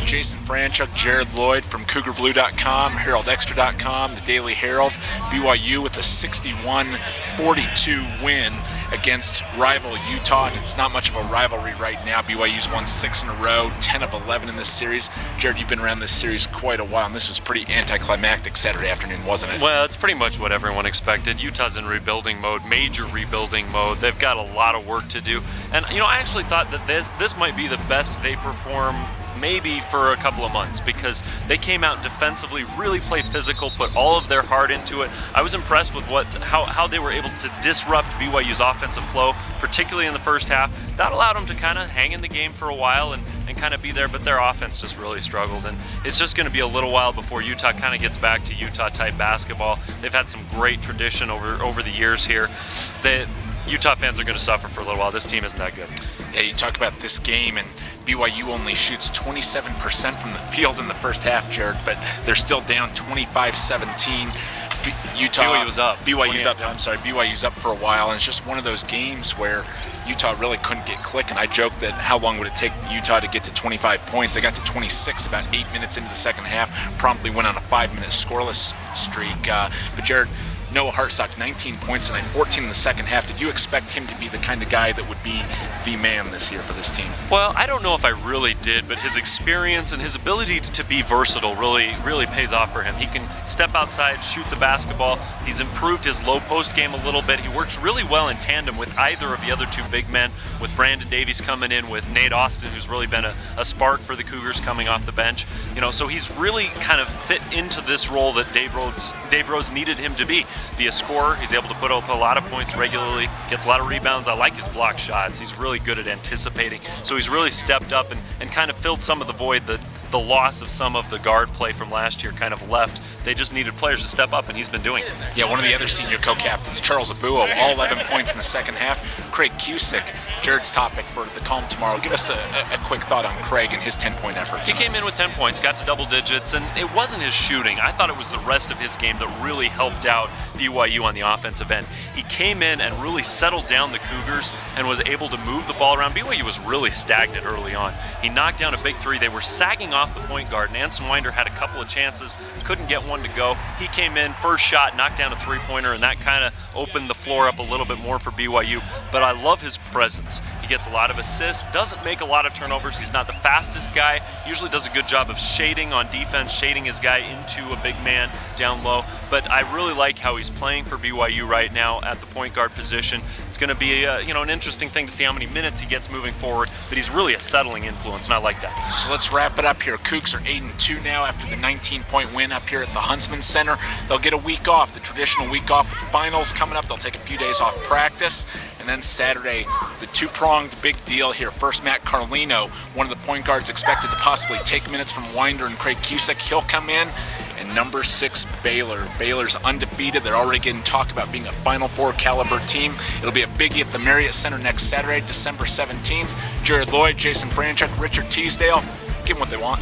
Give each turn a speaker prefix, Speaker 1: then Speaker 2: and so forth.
Speaker 1: Jason Franchuk, Jared Lloyd from Cougarblue.com, HeraldExtra.com, the Daily Herald. BYU with a 61-42 win against rival Utah, and it's not much of a rivalry right now. BYU's won 6 in a row, 10 of 11 in this series. Jared, you've been around this series quite a while, and this was pretty anticlimactic Saturday afternoon, wasn't it?
Speaker 2: Well, it's pretty much what everyone expected. Utah's in rebuilding mode, major rebuilding mode. They've got a lot of work to do, and I actually thought that this might be the best they perform maybe for a couple of months, because they came out defensively, really played physical, put all of their heart into it. I was impressed with how they were able to disrupt BYU's offensive flow, particularly in the first half. That allowed them to kind of hang in the game for a while and kind of be there, but their offense just really struggled, and it's just going to be a little while before Utah kind of gets back to Utah-type basketball. They've had some great tradition over the years here. Utah fans are going to suffer for a little while. This team isn't that good.
Speaker 1: Yeah, you talk about this game, and BYU only shoots 27% from the field in the first half, Jared, but they're still down 25-17.
Speaker 2: BYU's up.
Speaker 1: BYU's up for a while, and it's just one of those games where Utah really couldn't get clicking. I joked that how long would it take Utah to get to 25 points? They got to 26 about 8 minutes into the second half, promptly went on a 5-minute scoreless streak. But Jared, Noah Hartsock, 19 points tonight, 14 in the second half. Did you expect him to be the kind of guy that would be the man this year for this team?
Speaker 2: Well, I don't know if I really did, but his experience and his ability to be versatile really pays off for him. He can step outside, shoot the basketball. He's improved his low post game a little bit. He works really well in tandem with either of the other two big men, with Brandon Davies coming in, with Nate Austin, who's really been a spark for the Cougars coming off the bench. So he's really kind of fit into this role that Dave Rose needed him to be a scorer. He's able to put up a lot of points regularly, gets a lot of rebounds. I like his block shots. He's really good at anticipating. So he's really stepped up and kind of filled some of the void that the loss of some of the guard play from last year kind of left. They just needed players to step up, and he's been doing it.
Speaker 1: Yeah, one of the other senior co-captains, Charles Abuo, all 11 points in the second half. Craig Cusick, Jared's topic for the column tomorrow. Give us a quick thought on Craig and his 10-point effort.
Speaker 2: He came in with 10 points, got to double digits, and it wasn't his shooting. I thought it was the rest of his game that really helped out BYU on the offensive end. He came in and really settled down the Cougars and was able to move the ball around. BYU was really stagnant early on. He knocked down a big three. They were sagging off the point guard, and Anson Winder had a couple of chances, couldn't get one to go. He came in, first shot, knocked down a three-pointer, and that kind of opened the floor up a little bit more for BYU. But I love his presence. He gets a lot of assists, doesn't make a lot of turnovers. He's not the fastest guy, usually does a good job of shading on defense, shading his guy into a big man down low. But I really like how he's playing for BYU right now at the point guard position. It's going to be an interesting thing to see how many minutes he gets moving forward, but he's really a settling influence, and I like that.
Speaker 1: So let's wrap it up here. Cougs are 8-2 now after the 19-point win up here at the Huntsman Center. They'll get a week off, the traditional week off with the finals coming up. They'll take a few days off practice, and then Saturday, the two-pronged big deal here. First, Matt Carlino, one of the point guards expected to possibly take minutes from Winder and Craig Cusick. He'll come in. And number 6, Baylor. Baylor's undefeated. They're already getting talk about being a Final Four caliber team. It'll be a biggie at the Marriott Center next Saturday, December 17th. Jared Lloyd, Jason Franchuk, Richard Teasdale. Give them what they want.